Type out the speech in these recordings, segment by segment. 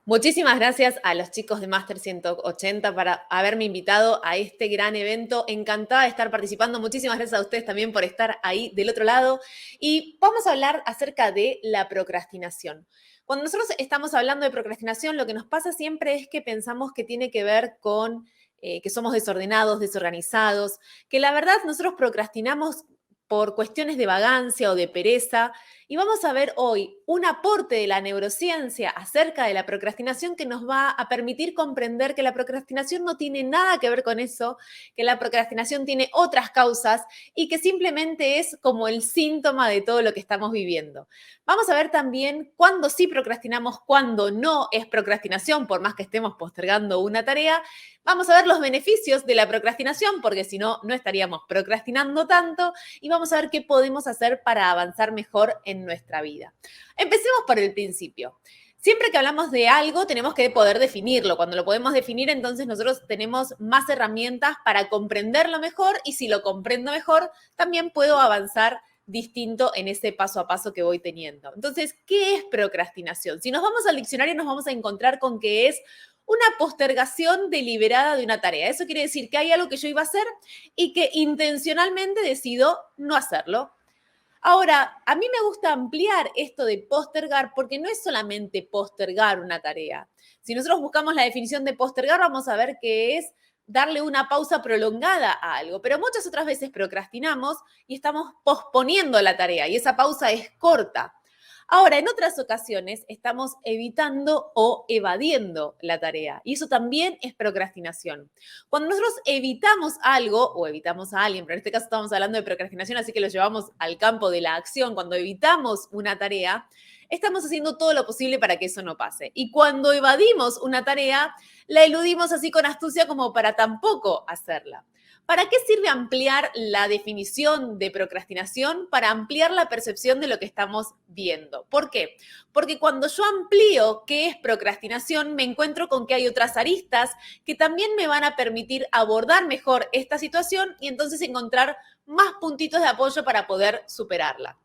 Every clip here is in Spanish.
Muchísimas gracias a los chicos de Master 180 para haberme invitado a este gran evento. Encantada de estar participando. Muchísimas gracias a ustedes también por estar ahí del otro lado. Y vamos a hablar acerca de la procrastinación. Cuando nosotros estamos hablando de procrastinación, lo que nos pasa siempre es que pensamos que tiene que ver con que somos desordenados, desorganizados, que la verdad nosotros procrastinamos por cuestiones de vagancia o de pereza. Y vamos a ver hoy un aporte de la neurociencia acerca de la procrastinación que nos va a permitir comprender que la procrastinación no tiene nada que ver con eso, que la procrastinación tiene otras causas y que simplemente es como el síntoma de todo lo que estamos viviendo. Vamos a ver también cuándo sí procrastinamos, cuándo no es procrastinación, por más que estemos postergando una tarea. Vamos a ver los beneficios de la procrastinación, porque si no, no estaríamos procrastinando tanto. Y vamos a ver qué podemos hacer para avanzar mejor en nuestra vida. Empecemos por el principio. Siempre que hablamos de algo, tenemos que poder definirlo. Cuando lo podemos definir, entonces nosotros tenemos más herramientas para comprenderlo mejor y si lo comprendo mejor, también puedo avanzar distinto en ese paso a paso que voy teniendo. Entonces, ¿qué es procrastinación? Si nos vamos al diccionario, nos vamos a encontrar con que es una postergación deliberada de una tarea. Eso quiere decir que hay algo que yo iba a hacer y que intencionalmente decido no hacerlo. Ahora, a mí me gusta ampliar esto de postergar porque no es solamente postergar una tarea. Si nosotros buscamos la definición de postergar, vamos a ver que es darle una pausa prolongada a algo, pero muchas otras veces procrastinamos y estamos posponiendo la tarea y esa pausa es corta. Ahora, en otras ocasiones estamos evitando o evadiendo la tarea y eso también es procrastinación. Cuando nosotros evitamos algo o evitamos a alguien, pero en este caso estamos hablando de procrastinación, así que lo llevamos al campo de la acción, cuando evitamos una tarea, estamos haciendo todo lo posible para que eso no pase. Y cuando evadimos una tarea, la eludimos así con astucia como para tampoco hacerla. ¿Para qué sirve ampliar la definición de procrastinación? Para ampliar la percepción de lo que estamos viendo. ¿Por qué? Porque cuando yo amplío qué es procrastinación, me encuentro con que hay otras aristas que también me van a permitir abordar mejor esta situación y entonces encontrar más puntitos de apoyo para poder superarla.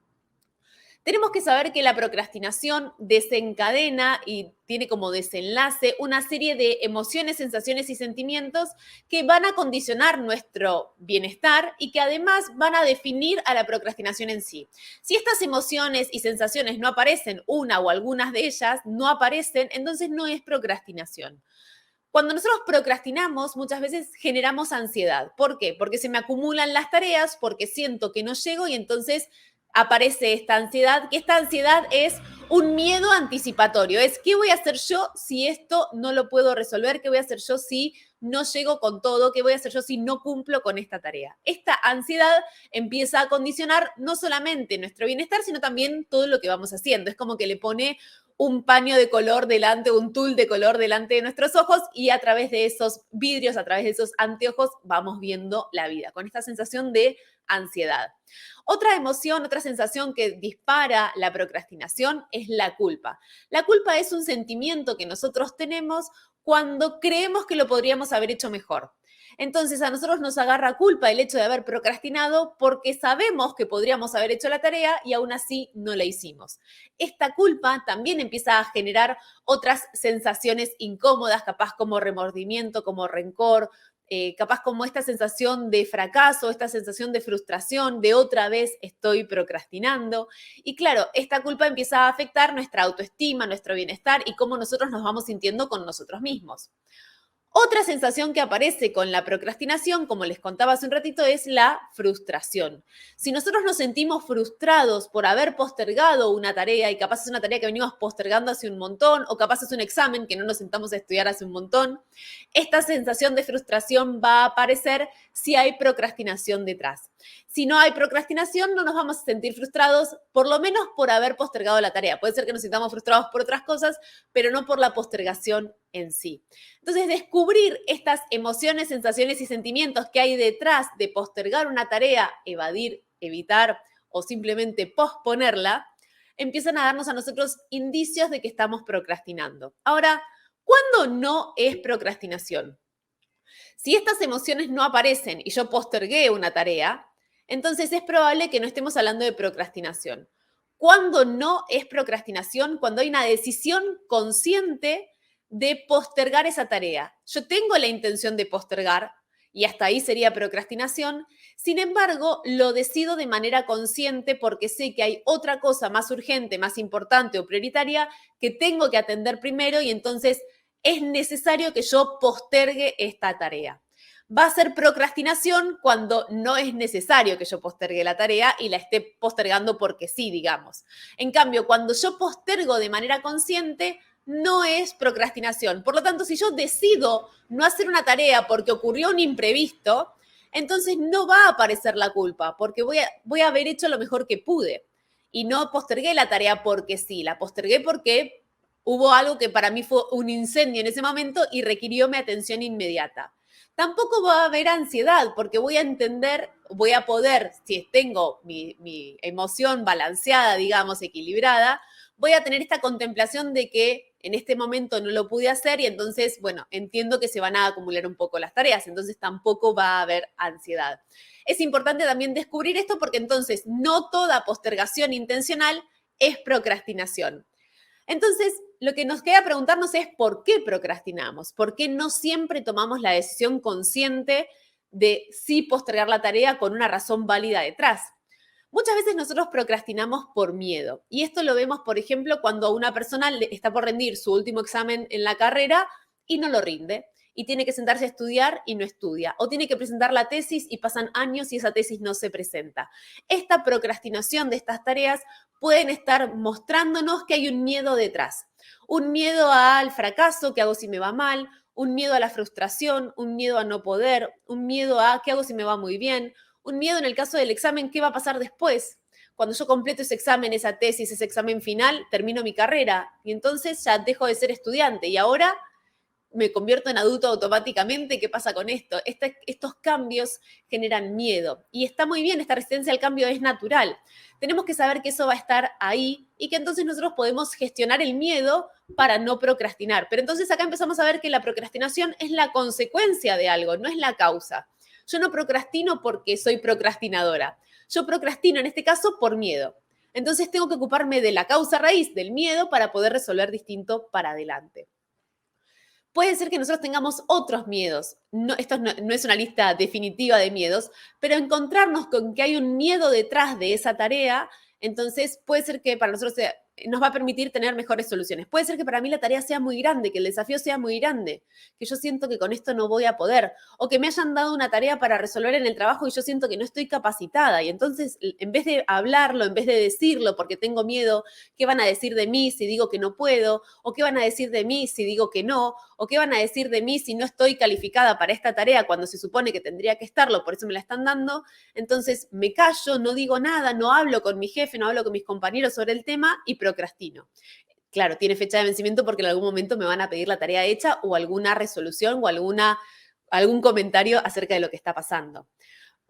Tenemos que saber que la procrastinación desencadena y tiene como desenlace una serie de emociones, sensaciones y sentimientos que van a condicionar nuestro bienestar y que además van a definir a la procrastinación en sí. Si estas emociones y sensaciones no aparecen, una o algunas de ellas no aparecen, entonces no es procrastinación. Cuando nosotros procrastinamos, muchas veces generamos ansiedad. ¿Por qué? Porque se me acumulan las tareas, porque siento que no llego y entonces aparece esta ansiedad, que esta ansiedad es un miedo anticipatorio. Es, ¿qué voy a hacer yo si esto no lo puedo resolver? ¿Qué voy a hacer yo si no llego con todo? ¿Qué voy a hacer yo si no cumplo con esta tarea? Esta ansiedad empieza a condicionar no solamente nuestro bienestar, sino también todo lo que vamos haciendo. Es como que le pone un paño de color delante, un tul de color delante de nuestros ojos y a través de esos vidrios, a través de esos anteojos, vamos viendo la vida con esta sensación de ansiedad. Otra emoción, otra sensación que dispara la procrastinación es la culpa. La culpa es un sentimiento que nosotros tenemos cuando creemos que lo podríamos haber hecho mejor. Entonces a nosotros nos agarra culpa el hecho de haber procrastinado porque sabemos que podríamos haber hecho la tarea y aún así no la hicimos. Esta culpa también empieza a generar otras sensaciones incómodas, capaz como remordimiento, como rencor, capaz como esta sensación de fracaso, esta sensación de frustración, de otra vez estoy procrastinando. Y claro, esta culpa empieza a afectar nuestra autoestima, nuestro bienestar y cómo nosotros nos vamos sintiendo con nosotros mismos. Otra sensación que aparece con la procrastinación, como les contaba hace un ratito, es la frustración. Si nosotros nos sentimos frustrados por haber postergado una tarea y capaz es una tarea que venimos postergando hace un montón o capaz es un examen que no nos sentamos a estudiar hace un montón, esta sensación de frustración va a aparecer si hay procrastinación detrás. Si no hay procrastinación, no nos vamos a sentir frustrados, por lo menos por haber postergado la tarea. Puede ser que nos sintamos frustrados por otras cosas, pero no por la postergación en sí. Entonces, descubrir estas emociones, sensaciones y sentimientos que hay detrás de postergar una tarea, evadir, evitar o simplemente posponerla, empiezan a darnos a nosotros indicios de que estamos procrastinando. Ahora, ¿cuándo no es procrastinación? Si estas emociones no aparecen y yo postergué una tarea, entonces es probable que no estemos hablando de procrastinación. ¿Cuándo no es procrastinación? Cuando hay una decisión consciente de postergar esa tarea. Yo tengo la intención de postergar y hasta ahí sería procrastinación. Sin embargo, lo decido de manera consciente porque sé que hay otra cosa más urgente, más importante o prioritaria que tengo que atender primero y entonces es necesario que yo postergue esta tarea. Va a ser procrastinación cuando no es necesario que yo postergue la tarea y la esté postergando porque sí, digamos. En cambio, cuando yo postergo de manera consciente, no es procrastinación. Por lo tanto, si yo decido no hacer una tarea porque ocurrió un imprevisto, entonces no va a aparecer la culpa, porque voy a haber hecho lo mejor que pude. Y no postergué la tarea porque sí, la postergué porque hubo algo que para mí fue un incendio en ese momento y requirió mi atención inmediata. Tampoco va a haber ansiedad, porque voy a entender, voy a poder, si tengo mi emoción balanceada, digamos, equilibrada, voy a tener esta contemplación de que en este momento no lo pude hacer y entonces, bueno, entiendo que se van a acumular un poco las tareas, entonces tampoco va a haber ansiedad. Es importante también descubrir esto porque entonces no toda postergación intencional es procrastinación. Entonces, lo que nos queda preguntarnos es por qué procrastinamos, por qué no siempre tomamos la decisión consciente de sí postergar la tarea con una razón válida detrás. Muchas veces nosotros procrastinamos por miedo y esto lo vemos, por ejemplo, cuando una persona está por rendir su último examen en la carrera y no lo rinde y tiene que sentarse a estudiar y no estudia, o tiene que presentar la tesis y pasan años y esa tesis no se presenta. Esta procrastinación de estas tareas pueden estar mostrándonos que hay un miedo detrás, un miedo al fracaso, qué hago si me va mal, un miedo a la frustración, un miedo a no poder, un miedo a qué hago si me va muy bien, un miedo en el caso del examen, ¿qué va a pasar después? Cuando yo completo ese examen, esa tesis, ese examen final, termino mi carrera y entonces ya dejo de ser estudiante y ahora me convierto en adulto automáticamente. ¿Qué pasa con esto? Estos cambios generan miedo y está muy bien, esta resistencia al cambio es natural. Tenemos que saber que eso va a estar ahí y que entonces nosotros podemos gestionar el miedo para no procrastinar. Pero entonces acá empezamos a ver que la procrastinación es la consecuencia de algo, no es la causa. Yo no procrastino porque soy procrastinadora. Yo procrastino en este caso por miedo. Entonces tengo que ocuparme de la causa raíz del miedo para poder resolver distinto para adelante. Puede ser que nosotros tengamos otros miedos. No, esto no es una lista definitiva de miedos, pero encontrarnos con que hay un miedo detrás de esa tarea, entonces puede ser que para nosotros nos va a permitir tener mejores soluciones. Puede ser que para mí la tarea sea muy grande, que el desafío sea muy grande, que yo siento que con esto no voy a poder, o que me hayan dado una tarea para resolver en el trabajo y yo siento que no estoy capacitada. Y entonces, en vez de hablarlo, en vez de decirlo, porque tengo miedo, ¿qué van a decir de mí si digo que no puedo? ¿O qué van a decir de mí si digo que no? ¿O qué van a decir de mí si no estoy calificada para esta tarea cuando se supone que tendría que estarlo, por eso me la están dando? Entonces me callo, no digo nada, no hablo con mi jefe, no hablo con mis compañeros sobre el tema y procrastino. Claro, tiene fecha de vencimiento porque en algún momento me van a pedir la tarea hecha o alguna resolución o algún comentario acerca de lo que está pasando.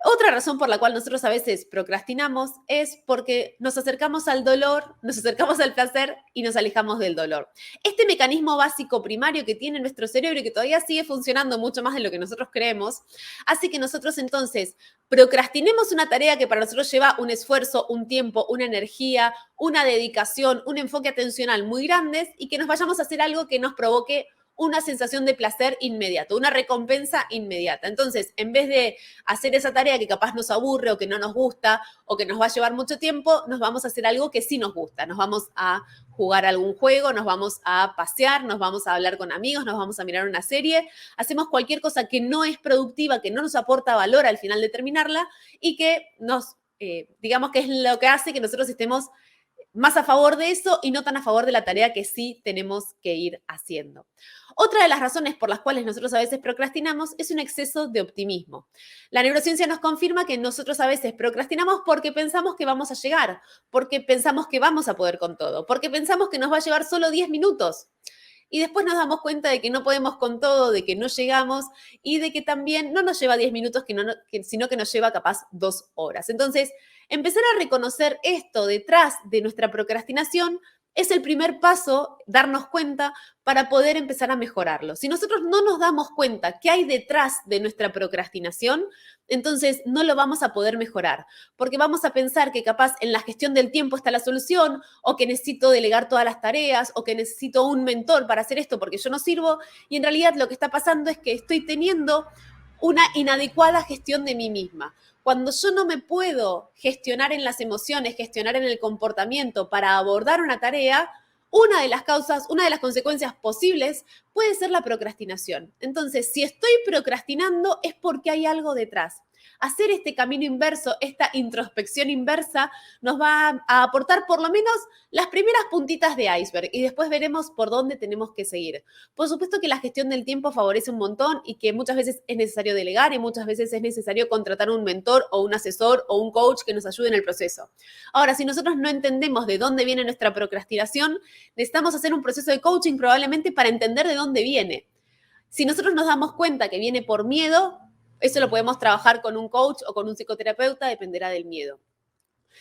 Otra razón por la cual nosotros a veces procrastinamos es porque nos acercamos al dolor, nos acercamos al placer y nos alejamos del dolor. Este mecanismo básico primario que tiene nuestro cerebro y que todavía sigue funcionando mucho más de lo que nosotros creemos, hace que nosotros entonces procrastinemos una tarea que para nosotros lleva un esfuerzo, un tiempo, una energía, una dedicación, un enfoque atencional muy grandes y que nos vayamos a hacer algo que nos provoque una sensación de placer inmediato, una recompensa inmediata. Entonces, en vez de hacer esa tarea que capaz nos aburre o que no nos gusta o que nos va a llevar mucho tiempo, nos vamos a hacer algo que sí nos gusta. Nos vamos a jugar algún juego, nos vamos a pasear, nos vamos a hablar con amigos, nos vamos a mirar una serie. Hacemos cualquier cosa que no es productiva, que no nos aporta valor al final de terminarla y que digamos que es lo que hace que nosotros estemos más a favor de eso y no tan a favor de la tarea que sí tenemos que ir haciendo. Otra de las razones por las cuales nosotros a veces procrastinamos es un exceso de optimismo. La neurociencia nos confirma que nosotros a veces procrastinamos porque pensamos que vamos a llegar, porque pensamos que vamos a poder con todo, porque pensamos que nos va a llevar solo 10 minutos. Y después nos damos cuenta de que no podemos con todo, de que no llegamos y de que también no nos lleva 10 minutos, sino que nos lleva capaz 2 horas. Entonces, empezar a reconocer esto detrás de nuestra procrastinación Es el primer paso darnos cuenta para poder empezar a mejorarlo. Si nosotros no nos damos cuenta qué hay detrás de nuestra procrastinación, entonces no lo vamos a poder mejorar, porque vamos a pensar que capaz en la gestión del tiempo está la solución, o que necesito delegar todas las tareas, o que necesito un mentor para hacer esto porque yo no sirvo, y en realidad lo que está pasando es que estoy teniendo una inadecuada gestión de mí misma. Cuando yo no me puedo gestionar en las emociones, gestionar en el comportamiento para abordar una tarea, una de las causas, una de las consecuencias posibles puede ser la procrastinación. Entonces, si estoy procrastinando es porque hay algo detrás. Hacer este camino inverso, esta introspección inversa, nos va a aportar por lo menos las primeras puntitas de iceberg y después veremos por dónde tenemos que seguir. Por supuesto que la gestión del tiempo favorece un montón y que muchas veces es necesario delegar y muchas veces es necesario contratar un mentor o un asesor o un coach que nos ayude en el proceso. Ahora, si nosotros no entendemos de dónde viene nuestra procrastinación, necesitamos hacer un proceso de coaching probablemente para entender de dónde viene. Si nosotros nos damos cuenta que viene por miedo, eso lo podemos trabajar con un coach o con un psicoterapeuta, dependerá del miedo.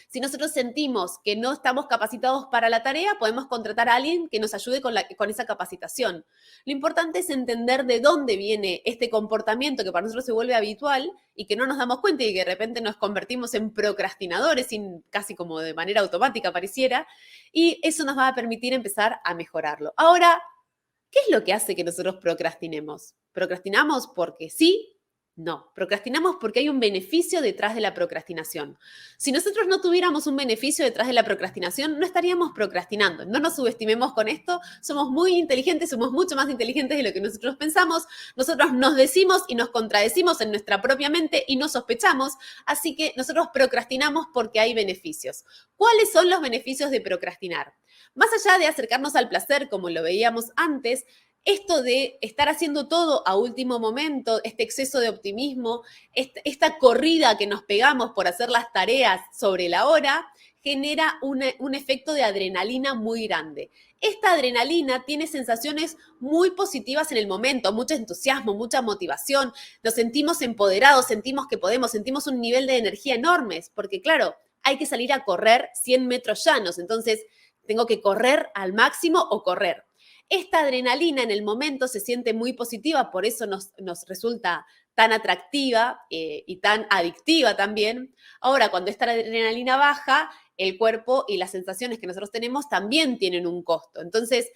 Si nosotros sentimos que no estamos capacitados para la tarea, podemos contratar a alguien que nos ayude con esa capacitación. Lo importante es entender de dónde viene este comportamiento que para nosotros se vuelve habitual y que no nos damos cuenta y que de repente nos convertimos en procrastinadores, casi como de manera automática pareciera, y eso nos va a permitir empezar a mejorarlo. Ahora, ¿qué es lo que hace que nosotros procrastinemos? ¿Procrastinamos porque sí? No, procrastinamos porque hay un beneficio detrás de la procrastinación. Si nosotros no tuviéramos un beneficio detrás de la procrastinación, no estaríamos procrastinando. No nos subestimemos con esto, somos muy inteligentes, somos mucho más inteligentes de lo que nosotros pensamos. Nosotros nos decimos y nos contradecimos en nuestra propia mente y no sospechamos, así que nosotros procrastinamos porque hay beneficios. ¿Cuáles son los beneficios de procrastinar? Más allá de acercarnos al placer, como lo veíamos antes, esto de estar haciendo todo a último momento, este exceso de optimismo, esta corrida que nos pegamos por hacer las tareas sobre la hora, genera un efecto de adrenalina muy grande. Esta adrenalina tiene sensaciones muy positivas en el momento, mucho entusiasmo, mucha motivación, nos sentimos empoderados, sentimos que podemos, sentimos un nivel de energía enormes, porque claro, hay que salir a correr 100 metros llanos, entonces tengo que correr al máximo o correr. Esta adrenalina en el momento se siente muy positiva, por eso nos resulta tan atractiva y tan adictiva también. Ahora, cuando esta adrenalina baja, el cuerpo y las sensaciones que nosotros tenemos también tienen un costo. Entonces,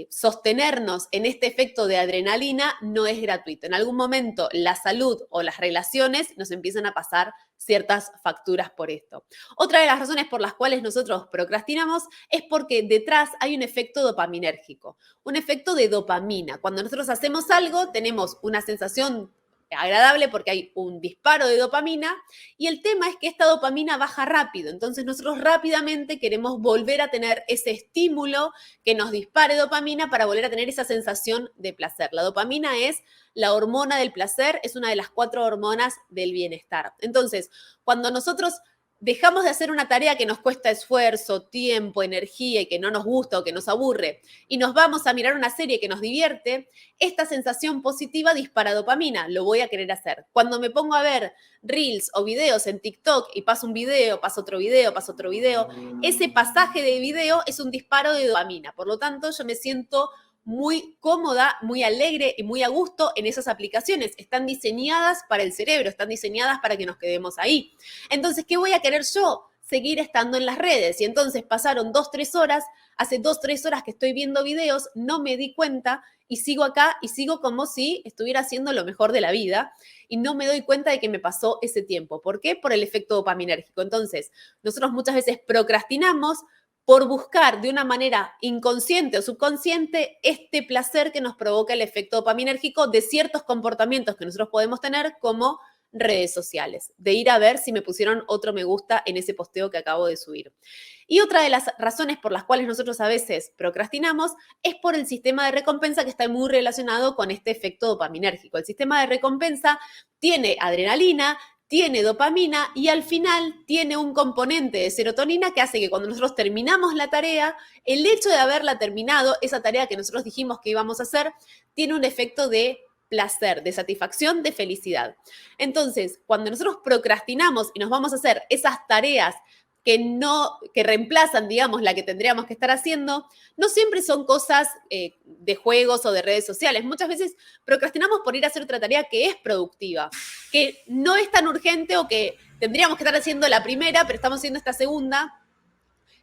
sostenernos en este efecto de adrenalina no es gratuito. En algún momento la salud o las relaciones nos empiezan a pasar ciertas facturas por esto. Otra de las razones por las cuales nosotros procrastinamos es porque detrás hay un efecto dopaminérgico, un efecto de dopamina. Cuando nosotros hacemos algo, tenemos una sensación agradable porque hay un disparo de dopamina y el tema es que esta dopamina baja rápido, entonces nosotros rápidamente queremos volver a tener ese estímulo que nos dispare dopamina para volver a tener esa sensación de placer. La dopamina es la hormona del placer, es una de las 4 hormonas del bienestar. Entonces, cuando nosotros dejamos de hacer una tarea que nos cuesta esfuerzo, tiempo, energía y que no nos gusta o que nos aburre y nos vamos a mirar una serie que nos divierte, esta sensación positiva dispara dopamina, lo voy a querer hacer. Cuando me pongo a ver reels o videos en TikTok y paso un video, paso otro video, paso otro video, ese pasaje de video es un disparo de dopamina. Por lo tanto, yo me siento muy cómoda, muy alegre y muy a gusto en esas aplicaciones. Están diseñadas para el cerebro, están diseñadas para que nos quedemos ahí. Entonces, ¿qué voy a querer yo? Seguir estando en las redes. Y entonces pasaron 2-3 horas, hace 2-3 horas que estoy viendo videos, no me di cuenta y sigo acá y sigo como si estuviera haciendo lo mejor de la vida y no me doy cuenta de que me pasó ese tiempo. ¿Por qué? Por el efecto dopaminérgico. Entonces, nosotros muchas veces procrastinamos por buscar de una manera inconsciente o subconsciente este placer que nos provoca el efecto dopaminérgico de ciertos comportamientos que nosotros podemos tener como redes sociales, de ir a ver si me pusieron otro me gusta en ese posteo que acabo de subir. Y otra de las razones por las cuales nosotros a veces procrastinamos es por el sistema de recompensa que está muy relacionado con este efecto dopaminérgico. El sistema de recompensa tiene adrenalina, tiene dopamina y al final tiene un componente de serotonina que hace que cuando nosotros terminamos la tarea, el hecho de haberla terminado, esa tarea que nosotros dijimos que íbamos a hacer, tiene un efecto de placer, de satisfacción, de felicidad. Entonces, cuando nosotros procrastinamos y nos vamos a hacer esas tareas que reemplazan, digamos, la que tendríamos que estar haciendo, no siempre son cosas de juegos o de redes sociales. Muchas veces procrastinamos por ir a hacer otra tarea que es productiva, que no es tan urgente o que tendríamos que estar haciendo la primera, pero estamos haciendo esta segunda,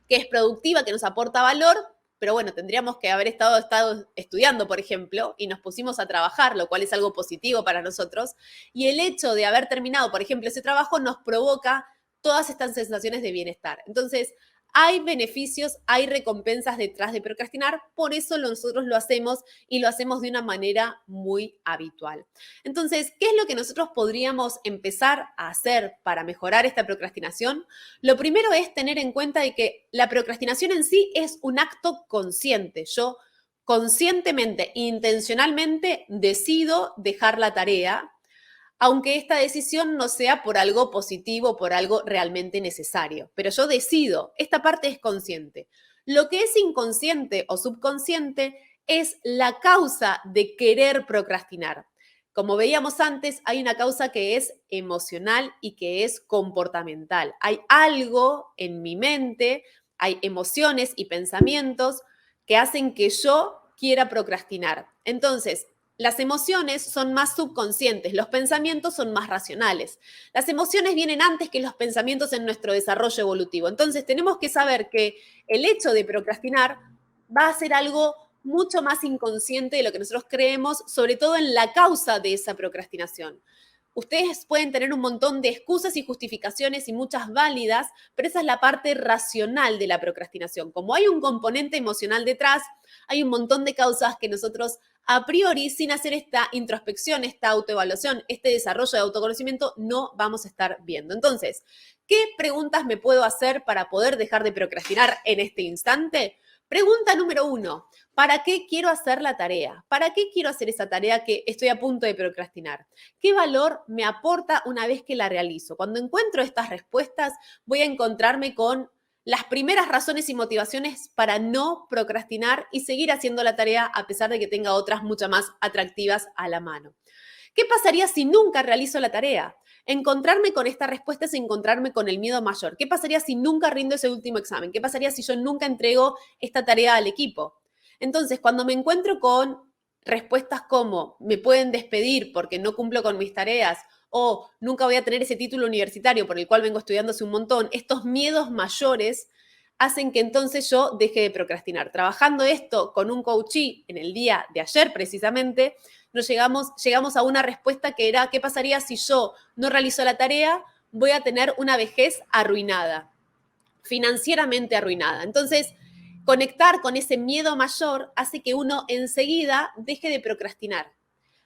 que es productiva, que nos aporta valor, pero bueno, tendríamos que haber estado estudiando, por ejemplo, y nos pusimos a trabajar, lo cual es algo positivo para nosotros. Y el hecho de haber terminado, por ejemplo, ese trabajo nos provoca todas estas sensaciones de bienestar. Entonces, hay beneficios, hay recompensas detrás de procrastinar, por eso nosotros lo hacemos y lo hacemos de una manera muy habitual. Entonces, ¿qué es lo que nosotros podríamos empezar a hacer para mejorar esta procrastinación? Lo primero es tener en cuenta de que la procrastinación en sí es un acto consciente. Yo conscientemente, intencionalmente decido dejar la tarea, aunque esta decisión no sea por algo positivo, por algo realmente necesario. Pero yo decido, esta parte es consciente. Lo que es inconsciente o subconsciente es la causa de querer procrastinar. Como veíamos antes, hay una causa que es emocional y que es comportamental. Hay algo en mi mente, hay emociones y pensamientos que hacen que yo quiera procrastinar. Entonces, las emociones son más subconscientes, los pensamientos son más racionales. Las emociones vienen antes que los pensamientos en nuestro desarrollo evolutivo. Entonces tenemos que saber que el hecho de procrastinar va a ser algo mucho más inconsciente de lo que nosotros creemos, sobre todo en la causa de esa procrastinación. Ustedes pueden tener un montón de excusas y justificaciones y muchas válidas, pero esa es la parte racional de la procrastinación. Como hay un componente emocional detrás, hay un montón de causas que nosotros a priori, sin hacer esta introspección, esta autoevaluación, este desarrollo de autoconocimiento, no vamos a estar viendo. Entonces, ¿qué preguntas me puedo hacer para poder dejar de procrastinar en este instante? Pregunta número 1, ¿para qué quiero hacer la tarea? ¿Para qué quiero hacer esa tarea que estoy a punto de procrastinar? ¿Qué valor me aporta una vez que la realizo? Cuando encuentro estas respuestas, voy a encontrarme con las primeras razones y motivaciones para no procrastinar y seguir haciendo la tarea a pesar de que tenga otras mucho más atractivas a la mano. ¿Qué pasaría si nunca realizo la tarea? Encontrarme con esta respuesta es encontrarme con el miedo mayor. ¿Qué pasaría si nunca rindo ese último examen? ¿Qué pasaría si yo nunca entrego esta tarea al equipo? Entonces, cuando me encuentro con respuestas como me pueden despedir porque no cumplo con mis tareas o nunca voy a tener ese título universitario por el cual vengo estudiando hace un montón, estos miedos mayores hacen que entonces yo deje de procrastinar. Trabajando esto con un coachee en el día de ayer precisamente, llegamos a una respuesta que era, ¿qué pasaría si yo no realizo la tarea? Voy a tener una vejez arruinada, financieramente arruinada. Entonces, conectar con ese miedo mayor hace que uno enseguida deje de procrastinar.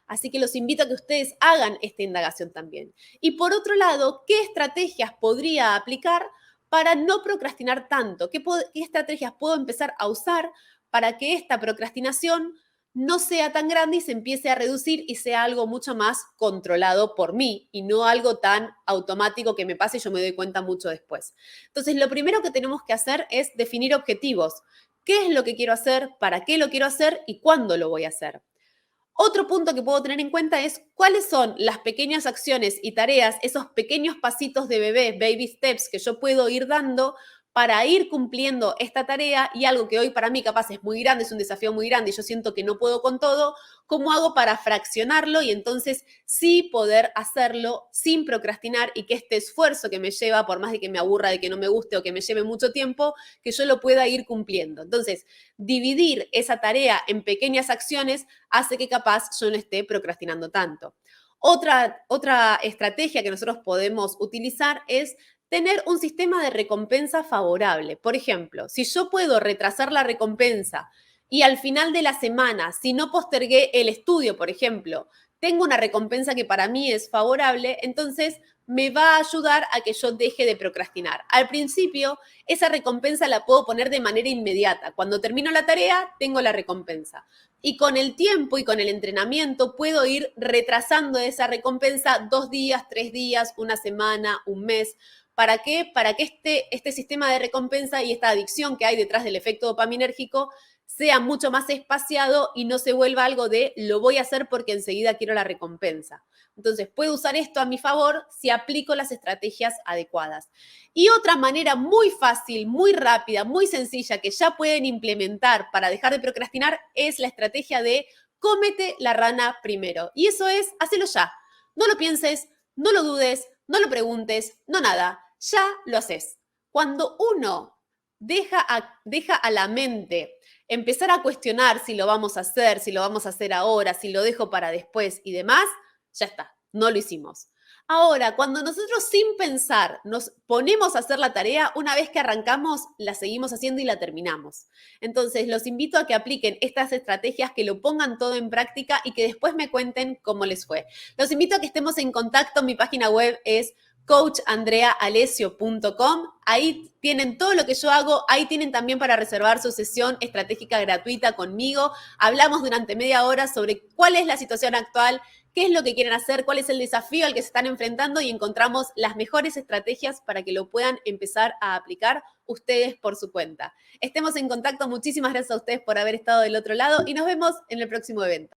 Así que los invito a que ustedes hagan esta indagación también. Y por otro lado, ¿qué estrategias podría aplicar para no procrastinar tanto? ¿Qué estrategias puedo empezar a usar para que esta procrastinación no sea tan grande y se empiece a reducir y sea algo mucho más controlado por mí y no algo tan automático que me pase y yo me doy cuenta mucho después? Entonces, lo primero que tenemos que hacer es definir objetivos. ¿Qué es lo que quiero hacer? ¿Para qué lo quiero hacer? ¿Y cuándo lo voy a hacer? Otro punto que puedo tener en cuenta es cuáles son las pequeñas acciones y tareas, esos pequeños pasitos de bebé, baby steps, que yo puedo ir dando para ir cumpliendo esta tarea y algo que hoy para mí capaz es muy grande, es un desafío muy grande y yo siento que no puedo con todo, ¿cómo hago para fraccionarlo y entonces sí poder hacerlo sin procrastinar y que este esfuerzo que me lleva, por más de que me aburra, de que no me guste o que me lleve mucho tiempo, que yo lo pueda ir cumpliendo? Entonces, dividir esa tarea en pequeñas acciones hace que capaz yo no esté procrastinando tanto. Otra estrategia que nosotros podemos utilizar es tener un sistema de recompensa favorable. Por ejemplo, si yo puedo retrasar la recompensa y al final de la semana, si no postergué el estudio, por ejemplo, tengo una recompensa que para mí es favorable, entonces me va a ayudar a que yo deje de procrastinar. Al principio, esa recompensa la puedo poner de manera inmediata. Cuando termino la tarea, tengo la recompensa. Y con el tiempo y con el entrenamiento puedo ir retrasando esa recompensa 2 días, 3 días, una semana, un mes. ¿Para qué? Para que este sistema de recompensa y esta adicción que hay detrás del efecto dopaminérgico sea mucho más espaciado y no se vuelva algo de lo voy a hacer porque enseguida quiero la recompensa. Entonces, puedo usar esto a mi favor si aplico las estrategias adecuadas. Y otra manera muy fácil, muy rápida, muy sencilla que ya pueden implementar para dejar de procrastinar es la estrategia de cómete la rana primero. Y eso es, hacelo ya. No lo pienses, no lo dudes, no lo preguntes, no nada. Ya lo haces. Cuando uno deja a la mente empezar a cuestionar si lo vamos a hacer, si lo vamos a hacer ahora, si lo dejo para después y demás, ya está, no lo hicimos. Ahora, cuando nosotros sin pensar nos ponemos a hacer la tarea, una vez que arrancamos, la seguimos haciendo y la terminamos. Entonces, los invito a que apliquen estas estrategias, que lo pongan todo en práctica y que después me cuenten cómo les fue. Los invito a que estemos en contacto. Mi página web es coachandreaalesio.com. Ahí tienen todo lo que yo hago. Ahí tienen también para reservar su sesión estratégica gratuita conmigo. Hablamos durante media hora sobre cuál es la situación actual, qué es lo que quieren hacer, cuál es el desafío al que se están enfrentando y encontramos las mejores estrategias para que lo puedan empezar a aplicar ustedes por su cuenta. Estemos en contacto. Muchísimas gracias a ustedes por haber estado del otro lado y nos vemos en el próximo evento.